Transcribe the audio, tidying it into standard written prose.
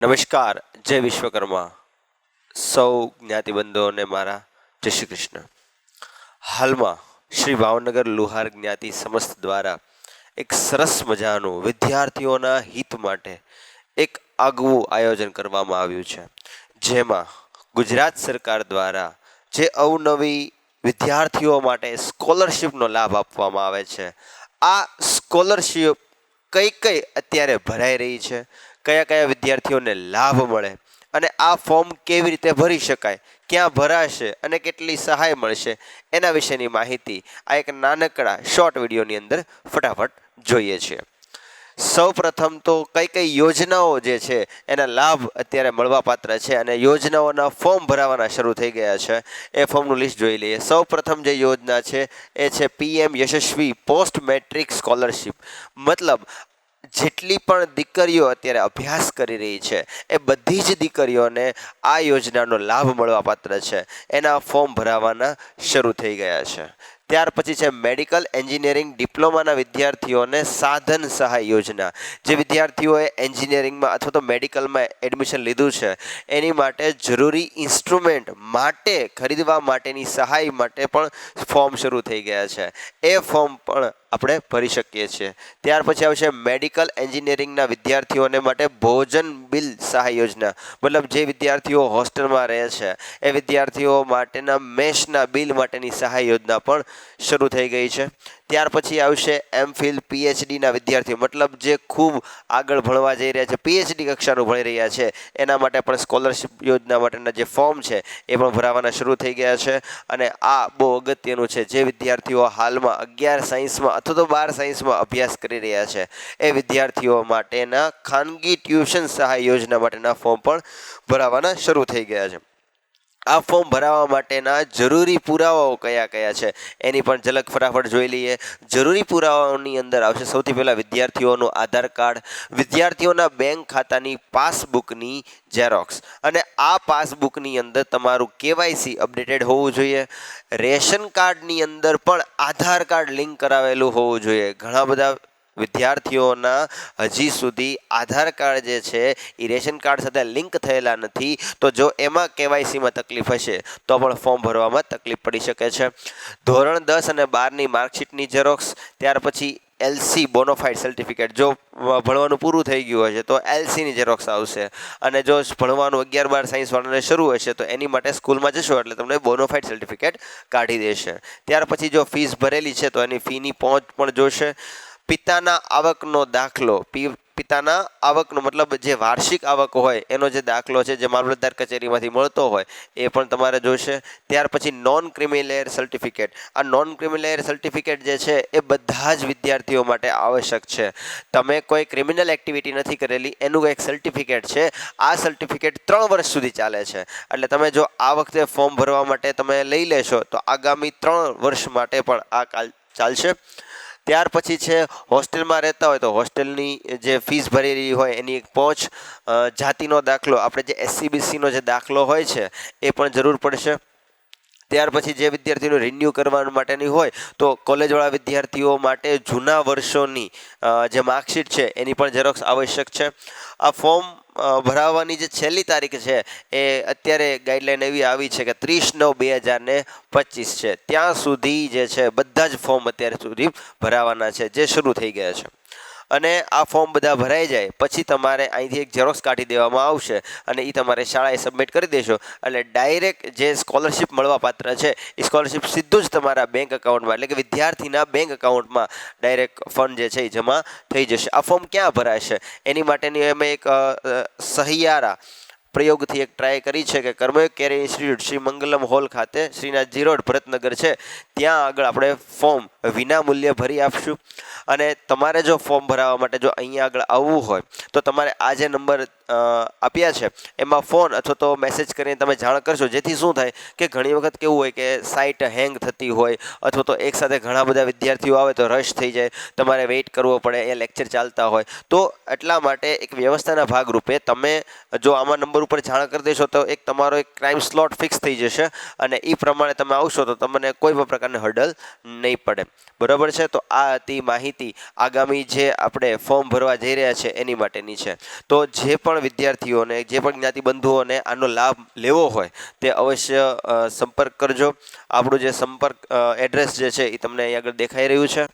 નમસ્કાર, જય વિશ્વકર્મા. સૌ જ્ઞાતિબંધોને મારા જય શ્રી કૃષ્ણ. હાલમાં શ્રી ભાવનગર લુહાર જ્ઞાતિ સમસ્ત દ્વારા એક સરસ મજાનું વિદ્યાર્થીઓના હિત માટે એક આગવું આયોજન કરવામાં આવ્યું છે, જેમાં ગુજરાત સરકાર દ્વારા જે અવનવી વિદ્યાર્થીઓ માટે સ્કોલરશિપનો લાભ આપવામાં આવે છે, આ સ્કોલરશિપ કઈ કઈ અત્યારે ભરાઈ રહી છે, કયા કયા વિદ્યાર્થીઓને લાભ મળે અને આ ફોર્મ કેવી રીતે ભરી શકાય, ક્યાં ભરાશે અને કેટલી સહાય મળશે, એના વિશેની માહિતી આ એક નાનકડા શોર્ટ વિડીયોની અંદર ફટાફટ જોઈએ છીએ. સૌ પ્રથમ તો કઈ કઈ યોજનાઓ જે છે એના લાભ અત્યારે મળવાપાત્ર છે અને યોજનાઓના ફોર્મ ભરાવાના શરૂ થઈ ગયા છે, એ ફોર્મનું લિસ્ટ જોઈ લઈએ. સૌ પ્રથમ જે યોજના છે એ છે PM યશસ્વી પોસ્ટ મેટ્રિક સ્કોલરશિપ. મતલબ જેટલી પણ દીકરીઓ અત્યારે અભ્યાસ કરી રહી છે એ બધી જ દીકરીઓને આ યોજનાનો લાભ મળવાપાત્ર છે. એના ફોર્મ ભરાવાના શરૂ થઈ ગયા છે. ત્યાર પછી છે મેડિકલ એન્જિનિયરિંગ ડિપ્લોમાના વિદ્યાર્થીઓને સાધન સહાય યોજના. જે વિદ્યાર્થીઓએ એન્જિનિયરિંગમાં અથવા તો મેડિકલમાં એડમિશન લીધું છે એની માટે જરૂરી ઇન્સ્ટ્રુમેન્ટ માટે ખરીદવા માટેની સહાય માટે પણ ફોર્મ શરૂ થઈ ગયા છે. એ ફોર્મ પણ આપણે ભરી શકીએ છીએ. ત્યાર પછી આવશે મેડિકલ એન્જિનિયરિંગના વિદ્યાર્થીઓને માટે ભોજન બિલ સહાય યોજના. મતલબ જે વિદ્યાર્થીઓ હોસ્ટેલમાં રહે છે એ વિદ્યાર્થીઓ માટેના મેસના બિલ માટેની સહાય યોજના પણ શરૂ થઈ ગઈ છે. ત્યાર પછી આવશે MPhil PhDના વિદ્યાર્થીઓ, મતલબ જે ખૂબ આગળ ભણવા જઈ રહ્યા છે, PhD કક્ષાનું ભણી રહ્યા છે, એના માટે પણ સ્કોલરશિપ યોજના માટેના જે ફોર્મ છે એ પણ ભરાવાના શરૂ થઈ ગયા છે. અને આ બહુ અગત્યનું છે. જે વિદ્યાર્થીઓ હાલમાં 11 સાયન્સમાં અથવા તો 12 સાયન્સમાં અભ્યાસ કરી રહ્યા છે એ વિદ્યાર્થીઓ માટેના ખાનગી ટ્યુશન સહાય યોજના માટેના ફોર્મ પણ ભરાવાના શરૂ થઈ ગયા છે. આ ફોર્મ ભરાવવા માટેના જરૂરી પુરાવાઓ કયા કયા છે એની પણ ઝલક ફટાફટ જોઈ લઈએ. જરૂરી પુરાવાઓની અંદર આવશે સૌથી પહેલાં વિદ્યાર્થીઓનું આધાર કાર્ડ, વિદ્યાર્થીઓના બેંક ખાતાની પાસબુકની ઝેરોક્સ, અને આ પાસબુકની અંદર તમારું KYC અપડેટેડ હોવું જોઈએ. રેશન કાર્ડની અંદર પણ આધાર કાર્ડ લિંક કરાવેલું હોવું જોઈએ. ઘણા બધા વિદ્યાર્થીઓના હજી સુધી આધાર કાર્ડ જે છે એ રેશન કાર્ડ સાથે લિંક થયેલા નથી, તો જો એમાં KYCમાં તકલીફ હશે તો પણ ફોર્મ ભરવામાં તકલીફ પડી શકે છે. ધોરણ 10 અને 12ની માર્કશીટની ઝેરોક્સ, ત્યાર પછી LC બોનોફાઇડ સર્ટિફિકેટ, જો ભણવાનું પૂરું થઈ ગયું હશે તો LCની ઝેરોક્સ આવશે. અને જો ભણવાનું 11-12 સાયન્સવાળાને શરૂ હશે તો એની માટે સ્કૂલમાં જશો એટલે તમને બોનોફાઇડ સર્ટિફિકેટ કાઢી દેશે. ત્યાર પછી જો ફીસ ભરેલી છે તો એની ફીની પહોંચ પણ જોશે. પિતાના આવકનો દાખલો, પિતાના આવકનો મતલબ જે વાર્ષિક આવક હોય એનો જે દાખલો છે જે મામલતદાર કચેરીમાંથી મળતો હોય એ પણ તમારે જોઈશે. ત્યાર પછી નોન ક્રિમિલેયર સર્ટિફિકેટ. આ નોન ક્રિમિલેયર સર્ટિફિકેટ જે છે એ બધા જ વિદ્યાર્થીઓ માટે આવશ્યક છે. તમે કોઈ ક્રિમિનલ એક્ટિવિટી નથી કરેલી એનું એક સર્ટિફિકેટ છે. આ સર્ટિફિકેટ 3 વર્ષ સુધી ચાલે છે. એટલે તમે જો આ વખતે ફોર્મ ભરવા માટે તમે લઈ લેશો તો આગામી 3 વર્ષ માટે પણ આ ચાલશે. ત્યાર પછી છે હોસ્ટેલમાં રહેતા હોય તો હોસ્ટેલની જે ફીસ ભરેલી હોય એની એક પહોંચ, જાતિનો દાખલો, આપણે જે SCBCનો જે દાખલો હોય છે એ પણ જરૂર પડશે. ત્યાર પછી જે વિદ્યાર્થીઓને રિન્યૂ કરવા માટેની હોય તો કોલેજવાળા વિદ્યાર્થીઓ માટે જૂના વર્ષોની જે માર્કશીટ છે એની પણ ઝેરોક્સ આવશ્યક છે. આ ફોર્મ ભરાવવાની જે છેલ્લી તારીખ છે એ અત્યારે ગાઈડલાઈન એવી આવી છે કે 30/9/2025 છે. ત્યાં સુધી જે છે બધા જ ફોર્મ અત્યારે સુધી ભરાવાના છે, જે શરૂ થઈ ગયા છે. અને આ ફોર્મ બધા ભરાઈ જાય પછી તમારે અહીંથી એક ઝેરોક્સ કાઢી દેવામાં આવશે અને એ તમારે શાળાએ સબમિટ કરી દેશો એટલે ડાયરેક્ટ જે સ્કોલરશિપ મળવાપાત્ર છે એ સ્કોલરશિપ સીધું જ તમારા બેંક એકાઉન્ટમાં, એટલે કે વિદ્યાર્થીના બેંક એકાઉન્ટમાં ડાયરેક્ટ ફંડ જે છે એ જમા થઈ જશે. આ ફોર્મ ક્યાં ભરાશે એની માટેની અમે એક સહિયારા પ્રયોગથી એક ટ્રાય કરી છે કે Karmayog career institute Shri Mangalam hall ખાતે શ્રીનાથજી રોડ ભરતનગર છે, ત્યાં આગળ આપણે ફોર્મ વિના મૂલ્યે ભરી આપશું. અને તમારે જો ફોર્મ ભરાવવા માટે જો અહીંયા આગળ આવવું હોય તો તમારે આ જે નંબર આપ્યા છે એમાં ફોન અથવા તો મેસેજ કરીને તમે જાણ કરશો, જેથી શું થાય કે ઘણી વખત કેવું હોય કે સાઇટ હેંગ થતી હોય અથવા તો એકસાથે ઘણા બધા વિદ્યાર્થીઓ આવે તો રશ થઈ જાય, તમારે વેઇટ કરવો પડે, અહીંયા લેક્ચર ચાલતા હોય. તો એટલા માટે એક વ્યવસ્થાના ભાગરૂપે તમે જો આમાં નંબર ઉપર જાણ કરી દેશો તો એક તમારો એક ટાઈમ સ્લોટ ફિક્સ થઈ જશે અને એ પ્રમાણે તમે આવશો તો તમને કોઈ પણ પ્રકારની હર્ડલ નહીં પડે. બરાબર છે? તો આ હતી માહિતી આગામી જે આપણે ફોર્મ ભરવા જઈ રહ્યા છે એની માટેની છે. તો જે પણ પણ વિદ્યાર્થીઓને જે પણ જ્ઞાતિ બંધુઓને આનો લાભ લેવો હોય તે અવશ્ય સંપર્ક કરજો. આપણું જે સંપર્ક એડ્રેસ જે છે એ તમને અહીં આગળ દેખાઈ રહ્યું છે.